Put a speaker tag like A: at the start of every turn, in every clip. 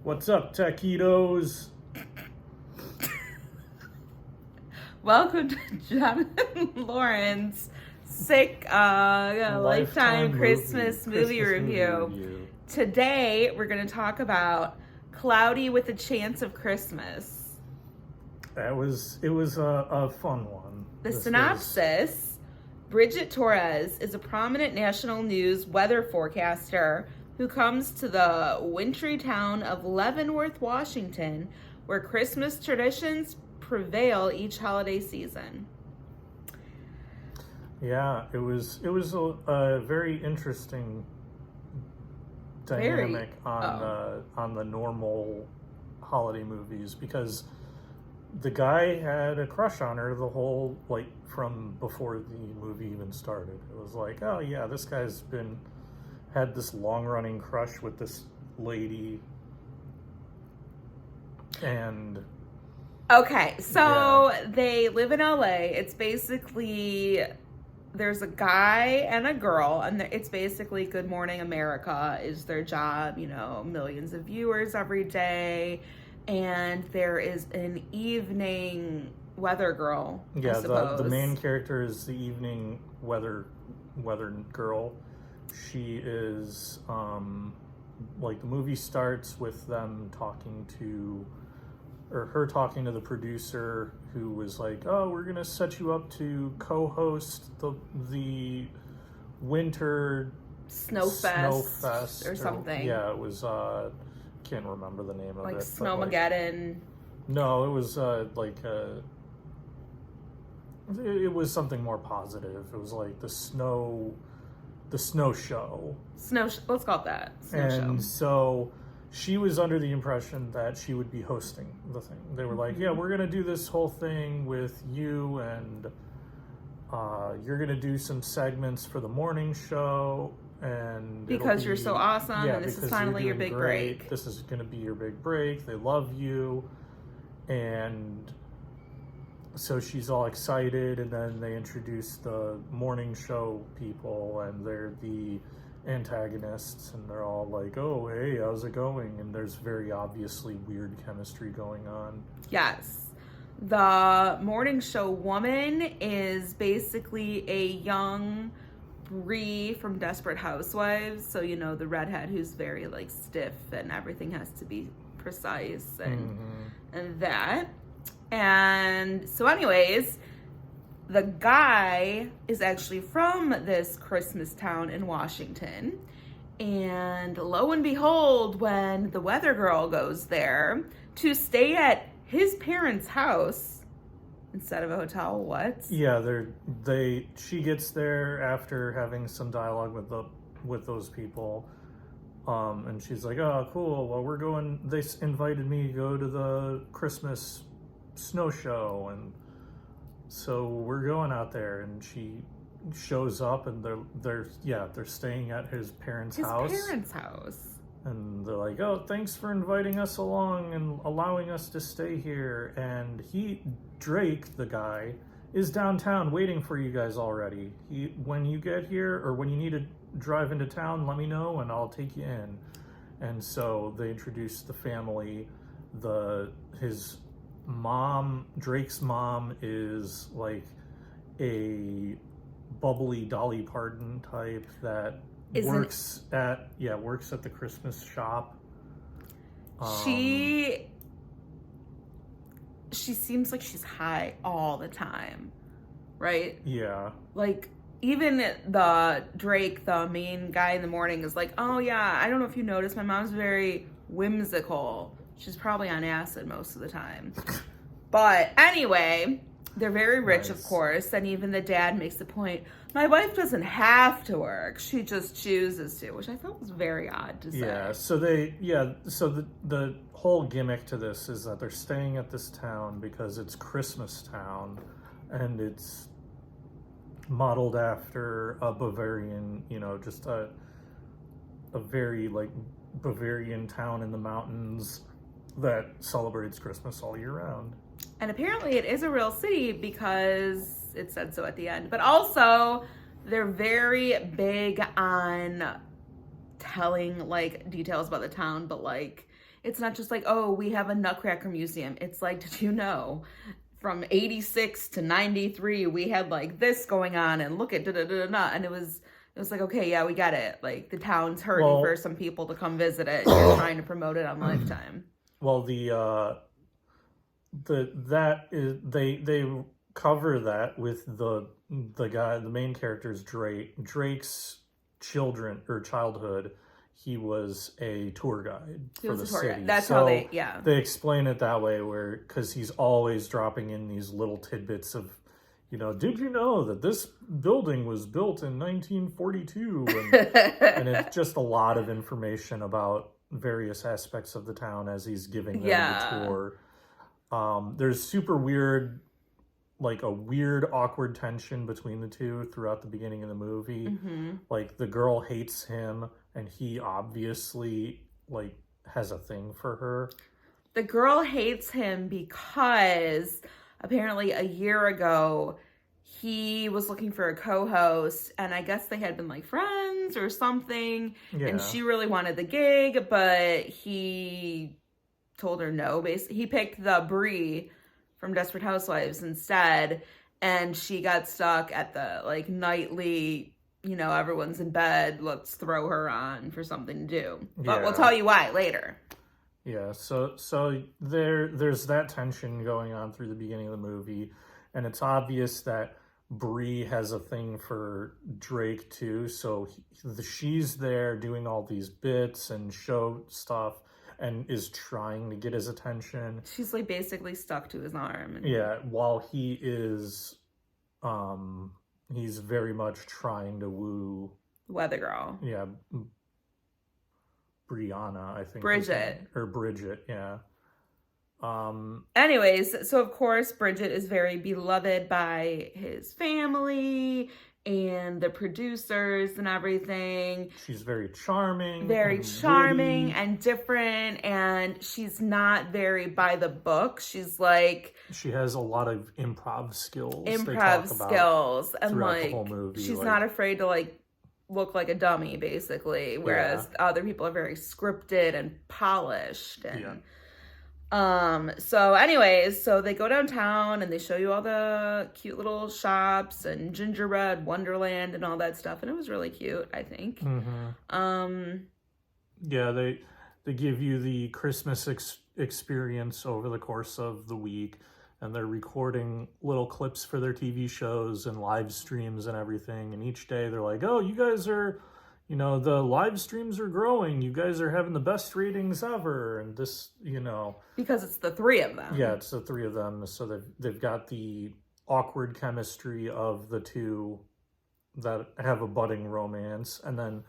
A: What's up, taquitos?
B: Welcome to Jonathan Lawrence sick lifetime Christmas movie review. Today we're going to talk about Cloudy with a Chance of Christmas.
A: It was a fun one.
B: The synopsis: Bridget Torres is a prominent national news weather forecaster who comes to the wintry town of Leavenworth, Washington, where Christmas traditions prevail each holiday season.
A: Yeah, it was a very interesting dynamic on the normal holiday movies, because the guy had a crush on her the whole, like, from before the movie even started. It was like, oh yeah, this guy's had this long-running crush with this lady. And
B: okay, so they live in LA. It's basically, there's a guy and a girl, and it's basically Good Morning America is their job, millions of viewers every day. And there is an evening weather girl.
A: Yeah, the main character is the evening weather girl. She is like, the movie starts with them talking to the producer, who was like, "Oh, we're gonna set you up to co-host the winter snowfest
B: or something."
A: Yeah, it was can't remember the name of it.
B: Like Snowmageddon.
A: No, it was it was something more positive. It was like the snow show.
B: Let's call it that.
A: So she was under the impression that she would be hosting the thing. They were like, yeah, we're going to do this whole thing with you, and you're going to do some segments for the morning show. And
B: because you're so awesome, and this is finally your big break.
A: This is going to be your big break. They love you. And so she's all excited, and then they introduce the morning show people, and they're the antagonists, and they're all like, oh, hey, how's it going? And there's very obviously weird chemistry going on. Yes.
B: The morning show woman is basically a young Bree from Desperate Housewives. So, the redhead who's very, like, stiff, and everything has to be precise and that. And so anyways, the guy is actually from this Christmas town in Washington. And lo and behold, when the weather girl goes there to stay at his parents' house instead of a hotel,
A: Yeah, she gets there after having some dialogue with those people. And she's like, oh, cool. Well, they invited me to go to the Christmas snow show, and so we're going out there. And she shows up, and they're staying at his parents' house. And they're like, oh, thanks for inviting us along and allowing us to stay here. And Drake, the guy, is downtown waiting for you guys already. When you get here, or when you need to drive into town, let me know and I'll take you in. And so they introduce the family. Drake's mom is like a bubbly Dolly Parton type that works at the Christmas shop.
B: She seems like she's high all the time, right?
A: Yeah.
B: Like, even the Drake, the main guy in the morning, is like, oh yeah, I don't know if you noticed, my mom's very whimsical. She's probably on acid most of the time. But anyway, they're very rich, of course, and even the dad makes the point, my wife doesn't have to work, she just chooses to, which I thought was very odd to say.
A: Yeah, so the whole gimmick to this is that they're staying at this town because it's Christmas town, and it's modeled after a Bavarian, just a very, like, Bavarian town in the mountains that celebrates Christmas all year round.
B: And apparently it is a real city because it said so at the end. But also, they're very big on telling, like, details about the town, but, like, It's not just like, oh, we have a Nutcracker museum. It's like, did you know from 86 to 93 we had like this going on, and look at da da da da, and it was like, okay, yeah, we get it. Like, the town's hurting for some people to come visit it. You're trying to promote it on Lifetime.
A: Well, they cover that with the guy, the main character is Drake. Drake's childhood, he was a tour guide for the city.
B: That's
A: so
B: how they
A: explain it that way, where because he's always dropping in these little tidbits of, did you know that this building was built in 1942? And it's just a lot of information about various aspects of the town as he's giving them the tour. There's super weird, like a weird, awkward tension between the two throughout the beginning of the movie.
B: Mm-hmm.
A: Like, the girl hates him, and he obviously, like, has a thing for her.
B: The girl hates him because apparently a year ago he was looking for a co-host, and I guess they had been like friends or something. Yeah. And she really wanted the gig, but he told her no. Basically, he picked the Bree from Desperate Housewives instead, and she got stuck at the like nightly, everyone's in bed, let's throw her on for something to do. But we'll tell you why later.
A: Yeah, so there's that tension going on through the beginning of the movie, and it's obvious that Bree has a thing for Drake too. So she's there doing all these bits and show stuff, and is trying to get his attention.
B: She's like basically stuck to his arm.
A: Yeah, while he is, he's very much trying to woo
B: Weather Girl.
A: Yeah, Brianna, I think. Bridget, yeah.
B: Anyways, so of course Bridget is very beloved by his family and the producers and everything.
A: She's very charming.
B: And different, and she's not very by the book. She's like...
A: She has a lot of improv skills.
B: And
A: like
B: the whole movie. She's not afraid to like look like a dummy, basically. Whereas other people are very scripted and polished. And so anyways, so they go downtown and they show you all the cute little shops and gingerbread wonderland and all that stuff, and it was really cute, I think.
A: Yeah, they give you the Christmas experience over the course of the week, and they're recording little clips for their TV shows and live streams and everything, and each day they're like, oh, you guys are, the live streams are growing. You guys are having the best ratings ever. And this,
B: because it's the three of them.
A: Yeah, it's the three of them. So they've got the awkward chemistry of the two that have a budding romance. And then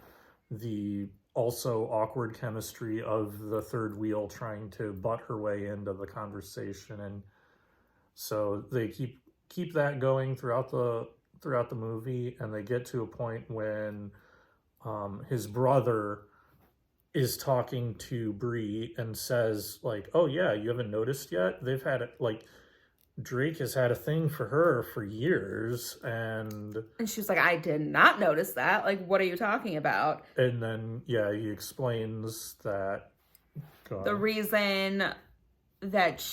A: the also awkward chemistry of the third wheel trying to butt her way into the conversation. And so they keep that going throughout the movie. And they get to a point when his brother is talking to Bree and says, like, oh yeah, you haven't noticed yet? They've had it, like, Drake has had a thing for her for years, and
B: she's like, I did not notice that. Like, what are you talking about?
A: And then, he explains that
B: the reason that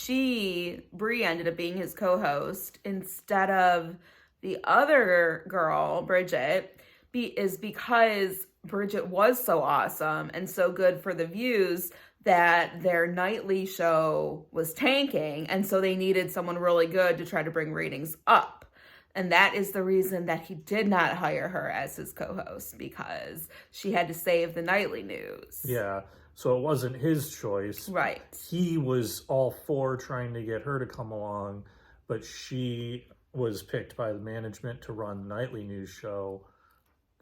B: Bree ended up being his co-host instead of the other girl, Bridget, is because Bridget was so awesome and so good for the views that their nightly show was tanking, and so they needed someone really good to try to bring ratings up. And that is the reason that he did not hire her as his co-host, because she had to save the nightly news.
A: Yeah, so it wasn't his choice.
B: Right.
A: He was all for trying to get her to come along, but she was picked by the management to run the nightly news show,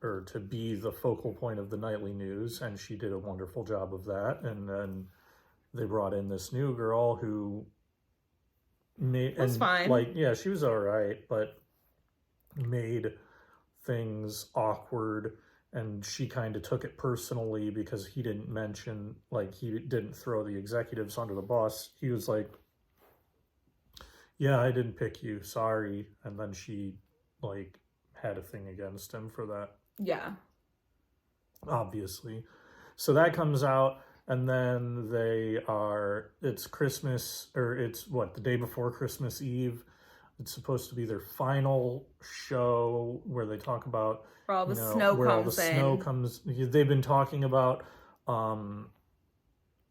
A: or to be the focal point of the nightly news, and she did a wonderful job of that. And then they brought in this new girl who
B: was fine.
A: Like, yeah, she was all right, but made things awkward, and she kind of took it personally because he didn't mention, like, he didn't throw the executives under the bus. He was like, yeah, I didn't pick you, sorry. And then she, like, had a thing against him for that.
B: Yeah.
A: Obviously. So that comes out, And then it's Christmas, or it's what, the day before Christmas Eve. It's supposed to be their final show where they talk about
B: Where all the snow
A: where all the
B: comes
A: snow
B: in.
A: comes. They've been talking about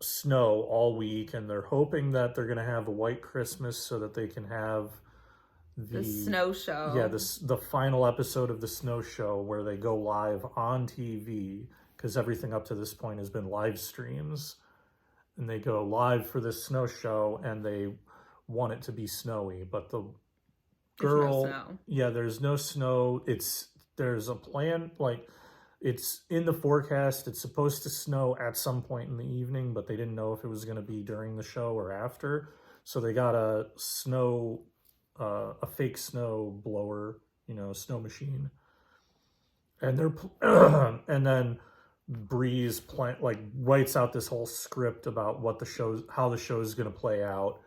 A: snow all week, and they're hoping that they're going to have a white Christmas so that they can have
B: The snow show.
A: yeah, the final episode of the snow show where they go live on TV, because everything up to this point has been live streams, and they go live for this snow show, and they want it to be snowy, but the girl,
B: There's no snow.
A: yeah, there's no snow. There's a plan, like it's in the forecast. It's supposed to snow at some point in the evening, but they didn't know if it was going to be during the show or after. So they got a fake snow blower, snow machine, and and then Breeze writes out this whole script about how the show is going to play out,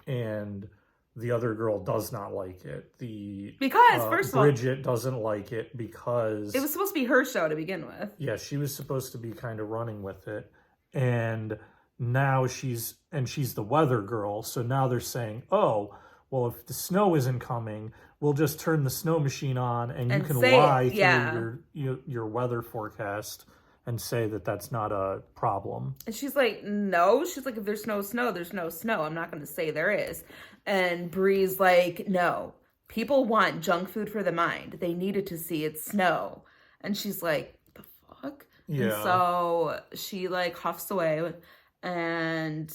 A: and the other girl does not like it.
B: Because first of all,
A: Bridget doesn't like it because
B: it was supposed to be her show to begin with.
A: Yeah, she was supposed to be kind of running with it, and now she's the weather girl. So now they're saying, "Oh, well, if the snow isn't coming, we'll just turn the snow machine on, and you can lie through your weather forecast and say that that's not a problem."
B: And she's like, no. She's like, if there's no snow, there's no snow. I'm not going to say there is. And Bree's like, no. People want junk food for the mind. They needed to see it snow. And she's like, the fuck?
A: Yeah.
B: And so she huffs away. And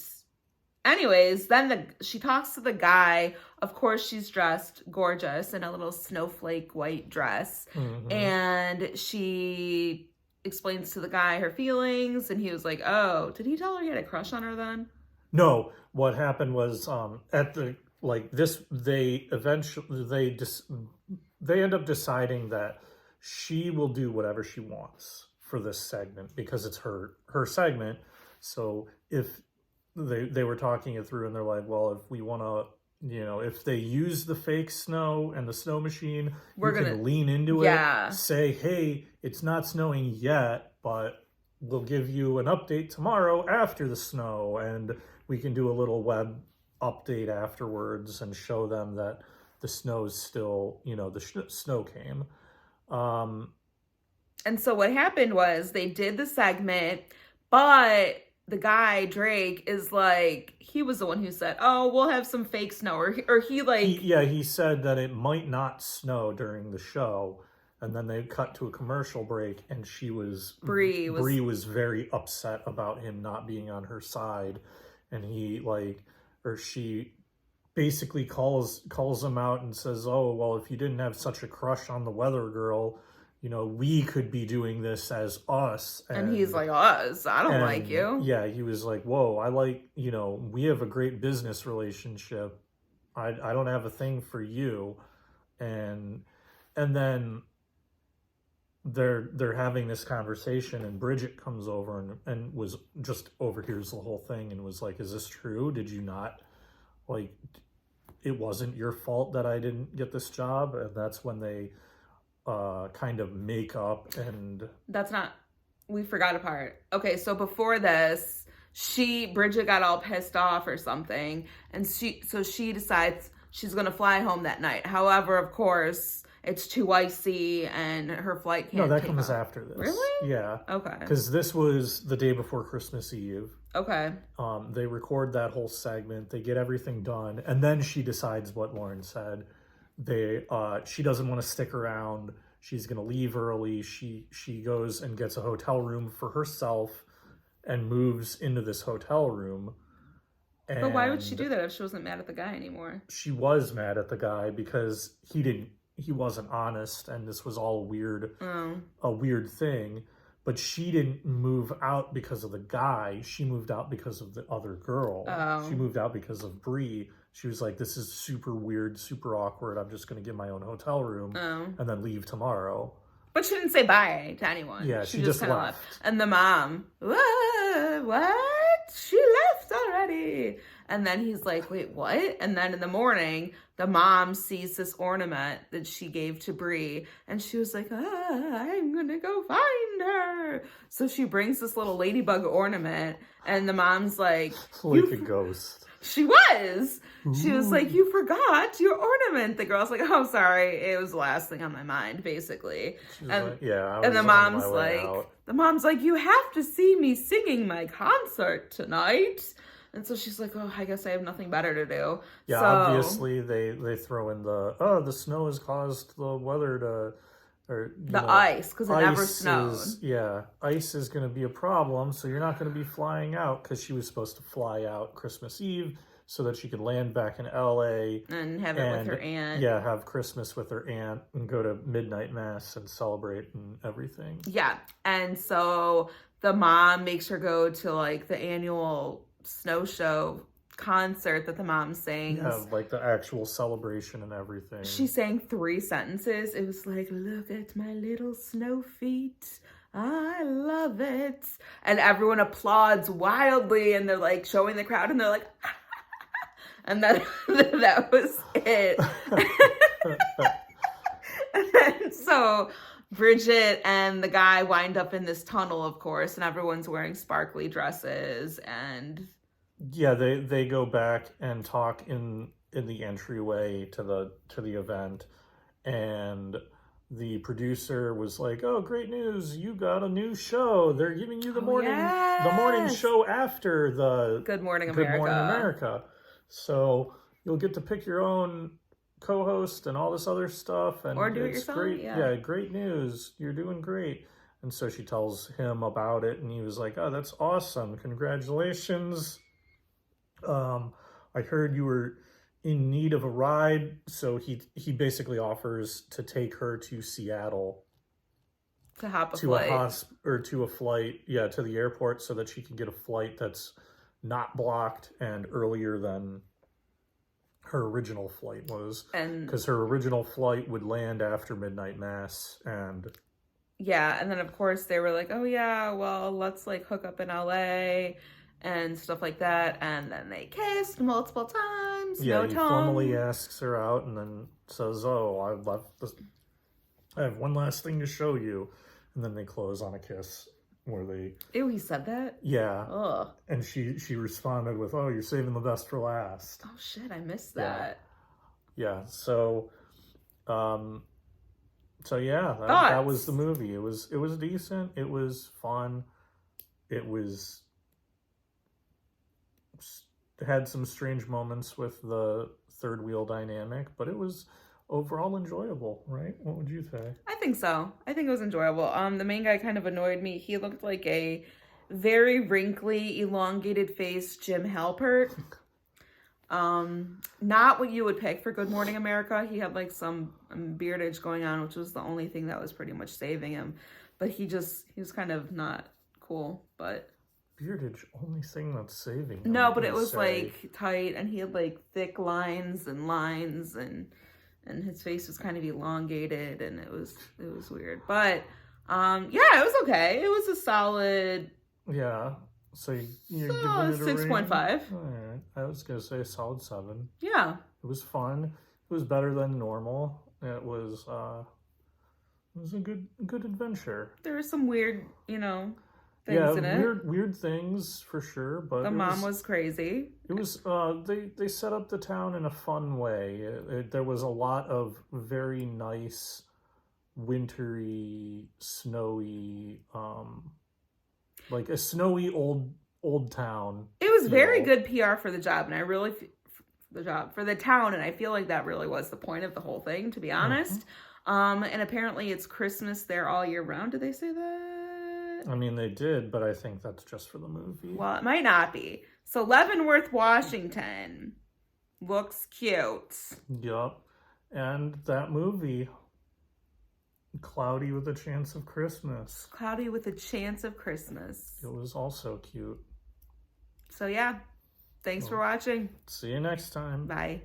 B: anyways, then she talks to the guy. Of course, she's dressed gorgeous in a little snowflake white dress.
A: Mm-hmm.
B: And she explains to the guy her feelings, and he was like, oh, did he tell her he had a crush on her then?
A: No, what happened was they end up deciding that she will do whatever she wants for this segment because it's her segment. So if they were talking it through, and they're like, well, if we want to, if they use the fake snow and the snow machine, we're going to lean into it, say, hey, it's not snowing yet, but we'll give you an update tomorrow after the snow, and we can do a little web update afterwards and show them that the snow's still, the snow came.
B: And so what happened was they did the segment, but the guy, Drake, is like, he was the one who said, oh, we'll have some fake snow. Or he
A: said that it might not snow during the show. And then they cut to a commercial break, and Bree was very upset about him not being on her side. And she basically calls him out and says, oh, well, if you didn't have such a crush on the weather girl, we could be doing this as us.
B: And he's like, us? I don't like you.
A: Yeah, he was like, whoa, I like, we have a great business relationship. I don't have a thing for you. And then they're having this conversation, and Bridget comes over and was just overhears the whole thing and was like, is this true? Did you not, it wasn't your fault that I didn't get this job? And that's when they kind of make up. And
B: we forgot a part. Okay, so before this, Bridget got all pissed off or something, and she decides she's gonna fly home that night. However, of course, it's too icy and her flight can't.
A: No, that comes after this.
B: Really?
A: Yeah.
B: Okay.
A: Because this was the day before Christmas Eve.
B: Okay.
A: They record that whole segment. They get everything done, and then she decides what Lauren said. She doesn't want to stick around. She's going to leave early. She goes and gets a hotel room for herself and moves into this hotel room.
B: But why would she do that if she wasn't mad at the guy anymore?
A: She was mad at the guy because he wasn't honest, and this was all a weird thing. But she didn't move out because of the guy. She moved out because of the other girl.
B: Oh.
A: She moved out because of Bree. She was like, this is super weird, super awkward. I'm just going to get my own hotel room and then leave tomorrow.
B: But she didn't say bye to anyone.
A: Yeah, she just
B: kind of
A: left.
B: And the mom, what? She left already. And then he's like, wait, what? And then in the morning, the mom sees this ornament that she gave to Bree. And she was like, I'm going to go find find her. So she brings this little ladybug ornament, and the mom's like,
A: like a ghost.
B: She was. She was
A: Ooh.
B: like, you forgot your ornament. The girl's like, oh, sorry. It was the last thing on my mind, basically.
A: She's
B: And,
A: like, yeah, I
B: and
A: was
B: the
A: on
B: mom's
A: my way
B: like,
A: out.
B: you have to see me singing my concert tonight. And so she's like, oh, I guess I have nothing better to do.
A: Yeah,
B: so,
A: obviously they throw in the snow has caused the weather to, or
B: the ice, because it never snowed.
A: Ice is going to be a problem, so you're not going to be flying out, because she was supposed to fly out Christmas Eve so that she could land back in LA
B: And have it with her aunt.
A: Yeah, have Christmas with her aunt and go to midnight mass and celebrate and everything.
B: Yeah, and so the mom makes her go to like the annual snow show concert that the mom sings.
A: Yeah, like the actual celebration and everything.
B: She sang 3 sentences. It was like, look at my little snow feet. I love it. And everyone applauds wildly, and they're like showing the crowd, and they're like, and then that was it. And so Bridget and the guy wind up in this tunnel, of course, and everyone's wearing sparkly dresses, and
A: yeah, they go back and talk in the entryway to the event, and the producer was like, "Oh, great news! You got a new show. They're giving you the morning show after the
B: Good Morning
A: America. So you'll get to pick your own co-host and all this other stuff, and
B: or do it
A: it's
B: yourself.
A: great.
B: Yeah,
A: great news. You're doing great." And so she tells him about it, and he was like, "Oh, that's awesome! Congratulations. I heard you were in need of a ride," so he basically offers to take her to Seattle
B: to hop
A: to a flight, to the airport, so that she can get a flight that's not blocked and earlier than her original flight was,
B: and
A: because her original flight would land after midnight mass. And
B: and then of course they were like, oh yeah, well, let's like hook up in LA and stuff like that, and then they kissed multiple times.
A: Yeah, he formally asks her out and then says, "Oh, I have one last thing to show you," and then they close on a kiss where they.
B: Ew, he said that?
A: Yeah.
B: Ugh.
A: And she responded with, "Oh, you're saving the best for last."
B: Oh shit, I missed that.
A: Yeah. So, that was the movie. It was decent. It was fun. It had some strange moments with the third wheel dynamic, but it was overall enjoyable, right? What would you say?
B: I think so. I think it was enjoyable. The main guy kind of annoyed me. He looked like a very wrinkly, elongated face Jim Halpert. Not what you would pick for Good Morning America. He had like some beardage going on, which was the only thing that was pretty much saving him. But he was kind of not cool, but
A: beardage, only thing that's saving him.
B: No, but it was like tight, and he had like thick lines, and his face was kind of elongated, and it was weird. But it was okay. It was a solid.
A: Yeah. So you're giving it a
B: 6.5.
A: All right. I was gonna say a solid 7.
B: Yeah.
A: It was fun. It was better than normal. It was a good adventure.
B: There were some weird, things in it.
A: Weird things for sure, but
B: the mom was crazy.
A: It was they set up the town in a fun way. There was a lot of very nice, wintry, snowy, like a snowy old town.
B: It was very good PR for the job, and I really for the town, and I feel like that really was the point of the whole thing, to be honest. And apparently it's Christmas there all year round. Did they say that?
A: I mean, they did, but I think that's just for the movie.
B: Well, it might not be. So Leavenworth, Washington looks cute.
A: Yup. And that movie, Cloudy with a Chance of Christmas.
B: Cloudy with a Chance of Christmas.
A: It was also cute.
B: So yeah, thanks for watching.
A: See you next time.
B: Bye.